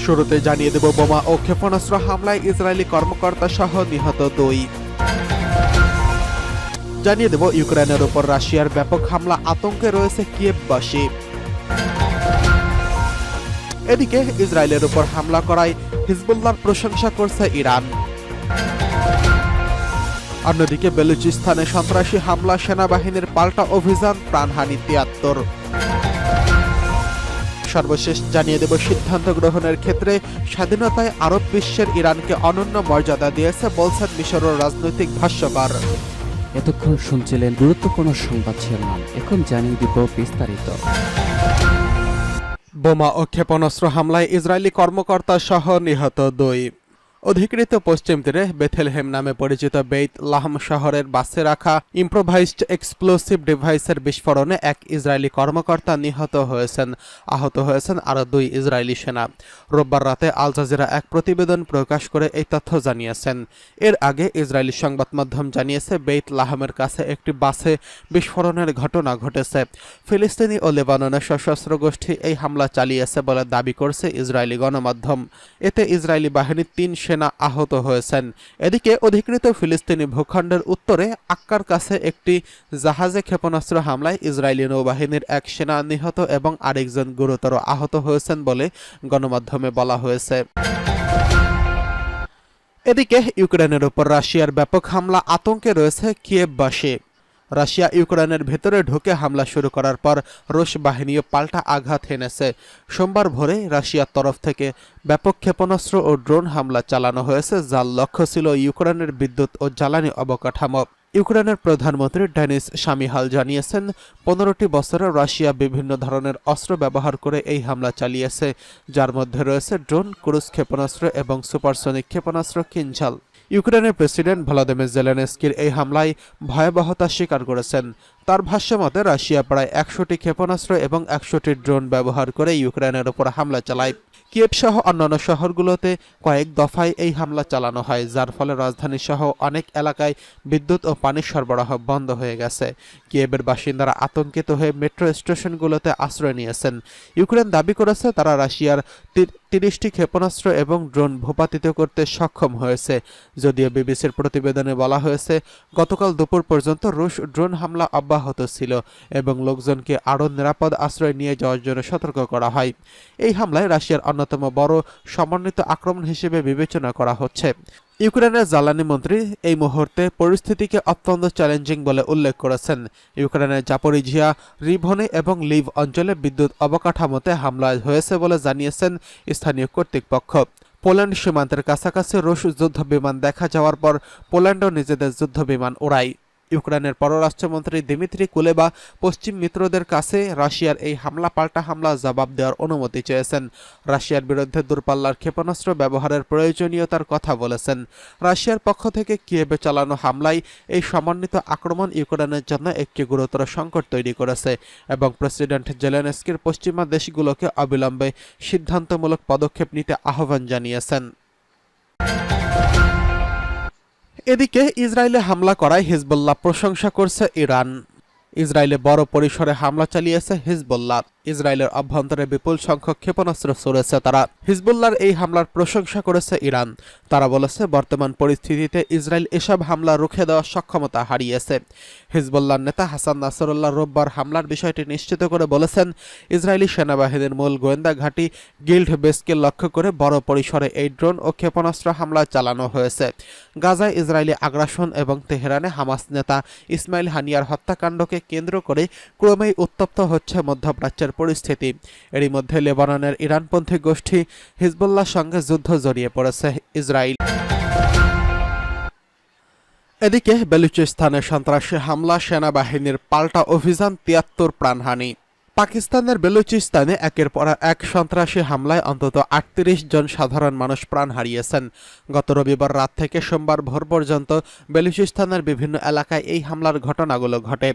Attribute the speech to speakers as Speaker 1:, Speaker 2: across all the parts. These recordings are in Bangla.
Speaker 1: শুরুতে জানিয়ে দেব বোমা ও ক্ষেপণাস্ত্র হামলায় ইসরায়েলি কর্মকর্তা সহ নিহত 2। জানিয়ে দেব ইউক্রেনের উপর রাশিয়ার ব্যাপক হামলা আতঙ্কে রয়েছে কিয়েভবাসী। এদিকে ইসরায়েলের উপর হামলা করায় হিজবুল্লাহর প্রশংসা করছে ইরান। অন্যদিকে বেলুচিস্তানে সন্ত্রাসী হামলা, সেনাবাহিনীর পাল্টা অভিযান, প্রাণহানি 73। সর্বশেষ জানিয়ে দেব সিদ্ধান্ত গ্রহণের ক্ষেত্রে স্বাধীনতায় আরব বিশ্বের ইরানকে অনন্য মর্যাদা দিয়েছে বলছেন মিশরের রাজনৈতিক ভাষ্যকার।
Speaker 2: এতক্ষণ শুনছিলেন গুরুত্বপূর্ণ সংবাদ শিরোনাম, এখন জানিয়ে দিব বিস্তারিত।
Speaker 1: বোমা ও ক্ষেপণাস্ত্র হামলায় ইসরায়েলি কর্মকর্তা সহ নিহত 2। অধিকৃত পশ্চিম তীরে বেথেলহেম নামে পরিচিত বেইত লাহম শহরের বাসে রাখা ইম্প্রোভাইজড এক্সপ্লোসিভ ডিভাইসের বিস্ফোরণে এক ইসরায়েলি কর্মকর্তা নিহত হয়েছেন। আহত হয়েছেন আরও 2 ইসরায়েলি সেনা। রোববার রাতে আল জাজিরা এক প্রতিবেদন প্রকাশ করে এই তথ্য জানিয়েছেন। এর আগে ইসরায়েলি সংবাদ মাধ্যম জানিয়েছে বেইত লাহমের কাছে একটি বাসে বিস্ফোরণের ঘটনা ঘটেছে। ফিলিস্তিনি ও লেবাননের সশস্ত্র গোষ্ঠী এই হামলা চালিয়েছে বলে দাবি করছে ইসরায়েলি গণমাধ্যম। এতে ইসরায়েলি বাহিনীর 3 সেনা আহত হয়েছেন। এদিকে অধিকৃত ফিলিস্তিনি ভূখণ্ডের উত্তরে আক্কার কাছে একটি জাহাজে ক্ষেপণাস্ত্র হামলায় ইসরায়েলি নৌবাহিনীর 1 সেনা নিহত এবং আরেকজন গুরুতর আহত হয়েছেন বলে গণমাধ্যমে বলা হয়েছে। এদিকে ইউক্রেনের উপর রাশিয়ার ব্যাপক হামলা আতঙ্কে রয়েছে কিয়েভবাসী। রাশিয়া ইউক্রেনের ভেতরে ঢুকে হামলা শুরু করার পর রুশ বাহিনীও পাল্টা আঘাত হেনেছে। সোমবার ভোরে রাশিয়ার তরফ থেকে ব্যাপক ক্ষেপণাস্ত্র ও ড্রোন হামলা চালানো হয়েছে, যার লক্ষ্য ছিল ইউক্রেনের বিদ্যুৎ ও জ্বালানি অবকাঠামো। ইউক্রেনের প্রধানমন্ত্রী ডেনিস শামিহাল জানিয়েছেন, 15টি বছরে রাশিয়া বিভিন্ন ধরনের অস্ত্র ব্যবহার করে এই হামলা চালিয়েছে, যার মধ্যে রয়েছে ড্রোন, ক্রুজ ক্ষেপণাস্ত্র এবং সুপারসনিক ক্ষেপণাস্ত্র কিনঝাল। ইউক্রেনের প্রেসিডেন্ট ভলোদিমির জেলেনস্কির এই হামলায় ভয়াবহতা স্বীকার করেছেন। তার ভাষ্যমতে রাশিয়া প্রায় 100টি ক্ষেপণাস্ত্র এবং 100টি ড্রোন ব্যবহার করে ইউক্রেনের উপর হামলা চালায়। কিয়েভ সহ অন্যান্য শহরগুলোতে কয়েক দফায় এই হামলা চালানো হয়, যার ফলে রাজধানী সহ অনেক এলাকায় বিদ্যুৎ ও পানির সরবরাহ বন্ধ হয়ে গেছে। কিয়েভের বাসিন্দারা আতঙ্কিত হয়ে মেট্রো স্টেশনগুলোতে আশ্রয় নিয়েছেন। ইউক্রেন দাবি করেছে তারা রাশিয়ার 30টি ক্ষেপণাস্ত্র এবং ড্রোন ভূপাতিত করতে সক্ষম হয়েছে। যদিও বিবিসির প্রতিবেদনে বলা হয়েছে, গতকাল দুপুর পর্যন্ত রুশ ড্রোন হামলা অব্যাহত ছিল এবং লোকজনকে আরও নিরাপদ আশ্রয় নিয়ে যাওয়ার জন্য সতর্ক করা হয়। এই হামলায় রাশিয়ার অন্যতম বড় সমন্বিত আক্রমণ হিসেবে বিবেচনা করা হচ্ছে। ইউক্রেনের জ্বালানি মন্ত্রী এই মুহূর্তে পরিস্থিতিকে অত্যন্ত চ্যালেঞ্জিং বলে উল্লেখ করেছেন। ইউক্রেনের জাপোরিঝিয়া, রিভনে এবং লিভ অঞ্চলে বিদ্যুৎ অবকাঠামোতে হামলা হয়েছে বলে জানিয়েছেন স্থানীয় কর্তৃপক্ষ। পোল্যান্ড সীমান্তের কাছাকাছি রুশ যুদ্ধবিমান দেখা যাওয়ার পর পোল্যান্ডও নিজেদের যুদ্ধবিমান ওড়ায়। ইউক্রেনের পররাষ্ট্রমন্ত্রী দিমিত্রি কুলেবা পশ্চিম মিত্রদের কাছে রাশিয়ার এই পাল্টা হামলা জবাব দেওয়ার অনুমতি চেয়েছেন। রাশিয়ার বিরুদ্ধে দূরপাল্লার ক্ষেপণাস্ত্র ব্যবহারের প্রয়োজনীয়তার কথা বলেছেন। রাশিয়ার পক্ষ থেকে কিয়েভে চালানো হামলায় এই সমন্বিত আক্রমণ ইউক্রেনের জন্য একটি গুরুতর সংকট তৈরি করেছে এবং প্রেসিডেন্ট জেলেনস্কির পশ্চিমা দেশগুলোকে অবিলম্বে সিদ্ধান্তমূলক পদক্ষেপ নিতে আহ্বান জানিয়েছেন। এদিকে ইসরায়েলে হামলা করায় হিজবুল্লাহ প্রশংসা করছে ইরান। ইসরায়েলে বড় পরিসরে হামলা চালিয়েছে হিজবুল্লাহ। ইসরায়েলের অভ্যন্তরে বিপুল সংখ্যক ক্ষেপণাস্ত্র ছুড়েছে তারা। হিজবুল্লাহর এই হামলার প্রশংসা করেছে ইরান। তারা বলেছে, বর্তমান পরিস্থিতিতে ইসরায়েল এসব হামলা রুখে দেওয়ার সক্ষমতা হারিয়েছে। হিজবুল্লাহর নেতা হাসান নাসরুল্লাহ রোববার হামলার বিষয়টি নিশ্চিত করে বলেছেন, ইসরায়েলি সেনাবাহিনীর মূল গোয়েন্দা ঘাঁটি গিল্ড বেসকে লক্ষ্য করে বড় পরিসরে এই ড্রোন ও ক্ষেপণাস্ত্র হামলা চালানো হয়েছে। গাজায় ইসরায়েলি আগ্রাসন এবং তেহরানে হামাস নেতা ইসমাইল হানিয়ার হত্যাকাণ্ডকে কেন্দ্র করে ক্রমেই উত্তপ্ত হচ্ছে মধ্যপ্রাচ্যের পরিস্থিতি। এরই মধ্যে লেবাননের ইরানপন্থী গোষ্ঠী হিজবুল্লাহর সঙ্গে যুদ্ধ জড়িয়ে পড়েছে ইসরায়েল। এদিকে বেলুচিস্তানে সন্ত্রাসী হামলা, সেনাবাহিনীর পাল্টা অভিযান, 73 প্রাণহানি। পাকিস্তানের বেলুচিস্তানে একের পর এক সন্ত্রাসী হামলায় অন্তত 38 জন সাধারণ মানুষ প্রাণ হারিয়েছেন। গত রবিবার রাত থেকে সোমবার ভোর পর্যন্ত বেলুচিস্তানের বিভিন্ন এলাকায় এই হামলার ঘটনাগুলো ঘটে।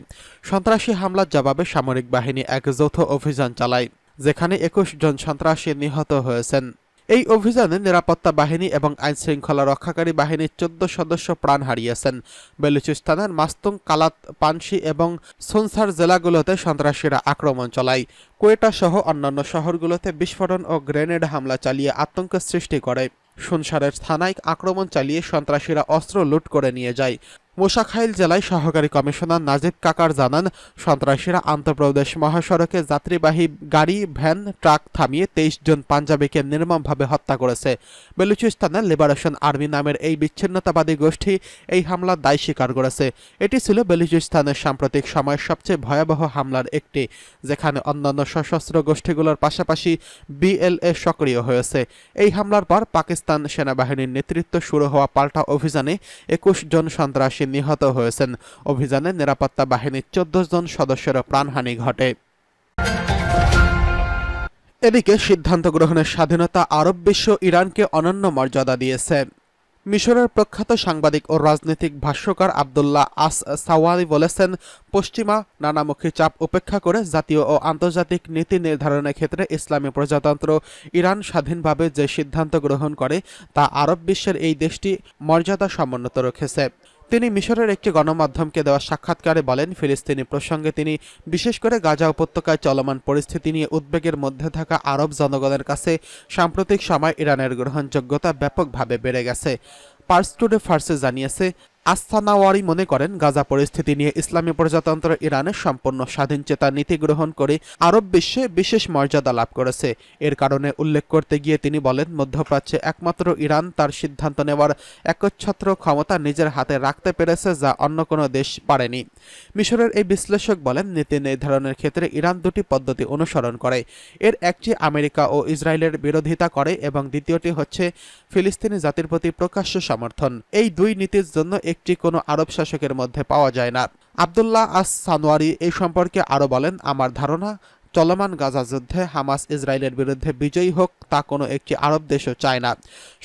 Speaker 1: সন্ত্রাসী হামলার জবাবে সামরিক বাহিনী এক যৌথ অভিযান চালায়, যেখানে 21 জন সন্ত্রাসী নিহত হয়েছেন। এই অভিযানে নিরাপত্তা বাহিনী এবং আইনশৃঙ্খলা রক্ষাকারী বাহিনীর 14 সদস্য প্রাণ হারিয়েছেন। বেলুচিস্তানের মাস্তুং, কালাত, পানশি এবং সুনসার জেলাগুলোতে সন্ত্রাসীরা আক্রমণ চালায়। কোয়েটা সহ অন্যান্য শহরগুলোতে বিস্ফোরণ ও গ্রেনেড হামলা চালিয়ে আতঙ্ক সৃষ্টি করে। সুনসারের থানায় আক্রমণ চালিয়ে সন্ত্রাসীরা অস্ত্র লুট করে নিয়ে যায়। মুসাখাইল জেলায় সহকারী কমিশনার নাজিব কাকার জানান, সন্ত্রাসীরা আন্তঃপ্রদেশ মহাসড়কে যাত্রীবাহী গাড়ি, ভ্যান, ট্রাক থামিয়ে 23 জন পাঞ্জাবিকে নির্মমভাবে হত্যা করেছে। বেলুচিস্তানের লিবারেশন আর্মি নামের এই বিচ্ছিন্নতাবাদী গোষ্ঠী এই হামলার দায় স্বীকার করেছে। এটি ছিল বেলুচিস্তানের সাম্প্রতিক সময়ের সবচেয়ে ভয়াবহ হামলার একটি, যেখানে অন্যান্য সশস্ত্র গোষ্ঠীগুলোর পাশাপাশি বিএলএ সক্রিয় হয়েছে। এই হামলার পর পাকিস্তান সেনাবাহিনীর নেতৃত্বে শুরু হওয়া পাল্টা অভিযানে 21 জন সন্ত্রাসী নিহত হয়েছেন। অভিযানে নিরাপত্তা বাহিনীর 14 জন সদস্যের প্রাণহানি ঘটে। এদিকে সিদ্ধান্ত গ্রহণের স্বাধীনতা আরব বিশ্ব ইরানকে অনন্য মর্যাদা দিয়েছে। মিশরের প্রখ্যাত সাংবাদিক ও রাজনৈতিক ভাষ্যকার আবদুল্লাহ আস সাওয়ারি বলেছেন, পশ্চিমা নানামুখী চাপ উপেক্ষা করে জাতীয় ও আন্তর্জাতিক নীতি নির্ধারণের ক্ষেত্রে ইসলামী প্রজাতন্ত্র ইরান স্বাধীনভাবে যে সিদ্ধান্ত গ্রহণ করে তা আরব বিশ্বের এই দেশটি মর্যাদা সমুন্নত রেখেছে। তিনি মিশরের একটি গণমাধ্যমকে দেওয়া সাক্ষাৎকারে বলেন, ফিলিস্তিনি প্রসঙ্গে তিনি বিশেষ করে গাজা উপত্যকায় চলমান পরিস্থিতি নিয়ে উদ্বেগের মধ্যে থাকা আরব জনগণের কাছে সাম্প্রতিক সময় ইরানের গ্রহণযোগ্যতা ব্যাপকভাবে বেড়ে গেছে। পার্স টুডে ফার্সে জানিয়েছে, আস্তানাওয়ারি মনে করেন, গাজা পরিস্থিতি নিয়ে ইসলামী প্রজাতন্ত্র ইরানের সম্পূর্ণ স্বাধীনচেতা নীতি গ্রহণ করে আরব বিশ্বে বিশেষ মর্যাদা লাভ করেছে। এর কারণে উল্লেখ করতে গিয়ে তিনি বলেন, মধ্যপ্রাচ্যে একমাত্র ইরান তার সিদ্ধান্ত নেওয়ার একচ্ছত্র ক্ষমতা নিজের হাতে রাখতে পেরেছে, যা অন্য কোনো দেশ পারেনি। মিশরের এই বিশ্লেষক বলেন, নীতি নির্ধারণের ক্ষেত্রে ইরান দুটি পদ্ধতি অনুসরণ করে। এর একটি আমেরিকা ও ইসরায়েলের বিরোধিতা করে এবং দ্বিতীয়টি হচ্ছে ফিলিস্তিনি জাতির প্রতি প্রকাশ্য সমর্থন। এই দুই নীতির জন্য একটি কোনো আরব শাসকের মধ্যে পাওয়া যায় না। আবদুল্লাহ আস সানোয়ারি এই সম্পর্কে আরও বলেন, আমার ধারণা, চলমান গাজা যুদ্ধে হামাস ইসরায়েলের বিরুদ্ধে বিজয়ী হোক তা কোনো একটি আরব দেশও চায় না।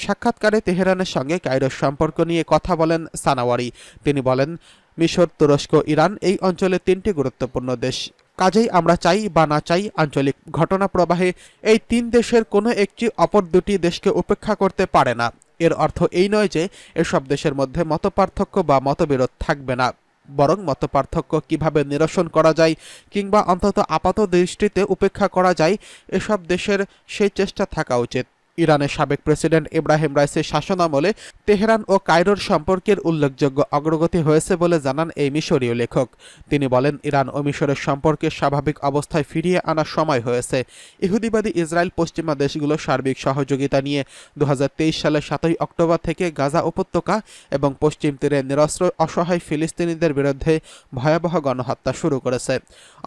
Speaker 1: সাক্ষাৎকারে তেহরানের সঙ্গে কায়রোর সম্পর্ক নিয়ে কথা বলেন সানাওয়ারি। তিনি বলেন, মিশর, তুরস্ক, ইরান এই অঞ্চলে 3টি গুরুত্বপূর্ণ দেশ। কাজেই আমরা চাই বা না চাই, আঞ্চলিক ঘটনা প্রবাহে এই 3 দেশের কোনো একটি অপর দুটি দেশকে উপেক্ষা করতে পারে না। এর অর্থ এই নয় যে এসব দেশের মধ্যে মতপার্থক্য বা মতবিরোধ থাকবে না, বরং মতপার্থক্য কিভাবে নিরসন করা যায় কিংবা অন্তত আপাত দৃষ্টিতে উপেক্ষা করা যায়, এসব দেশের সেই চেষ্টা থাকা উচিত। ইরানের সাবেক প্রেসিডেন্ট ইব্রাহিম রাইসির শাসনামলে তেহরান ও কায়রোর সম্পর্কের উল্লেখযোগ্য অগ্রগতি হয়েছে বলে জানান এই মিশরীয় লেখক। তিনি বলেন, ইরান ও মিশরের সম্পর্কের স্বাভাবিক অবস্থায় ফিরিয়ে আনার সময় হয়েছে। ইহুদিবাদী ইসরায়েল পশ্চিমা দেশগুলোর সার্বিক সহযোগিতা নিয়ে 2023 সালের 7 অক্টোবর থেকে গাজা উপত্যকা এবং পশ্চিম তীরে নিরস্ত্র অসহায় ফিলিস্তিনিদের বিরুদ্ধে ভয়াবহ গণহত্যা শুরু করেছে।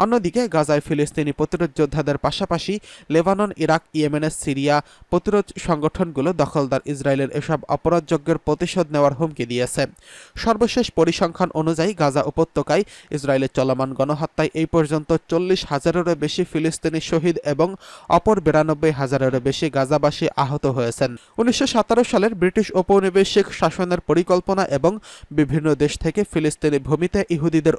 Speaker 1: অন্যদিকে গাজায় ফিলিস্তিনি প্রতিরোধ যোদ্ধাদের পাশাপাশি লেবানন, ইরাক, ইয়েমেনের সিরিয়া প্রতিরোধ সংগঠনগুলো দখলদার ইসরায়েলের এসব অপরাধযজ্ঞের প্রতিশোধ নেওয়ার হুমকি দিয়েছে। সর্বশেষ পরিসংখ্যান অনুযায়ী গাজা উপত্যকায় ইসরায়েলের চলমান গণহত্যায় এই পর্যন্ত 40,000-এরও বেশি ফিলিস্তিনি শহীদ এবং অপর 92,000-এরও বেশি গাজাবাসী আহত হয়েছেন। 1917 সালের ব্রিটিশ ঔপনিবেশিক শাসনের পরিকল্পনা এবং বিভিন্ন দেশ থেকে ফিলিস্তিনি ভূমিতে ইহুদিদের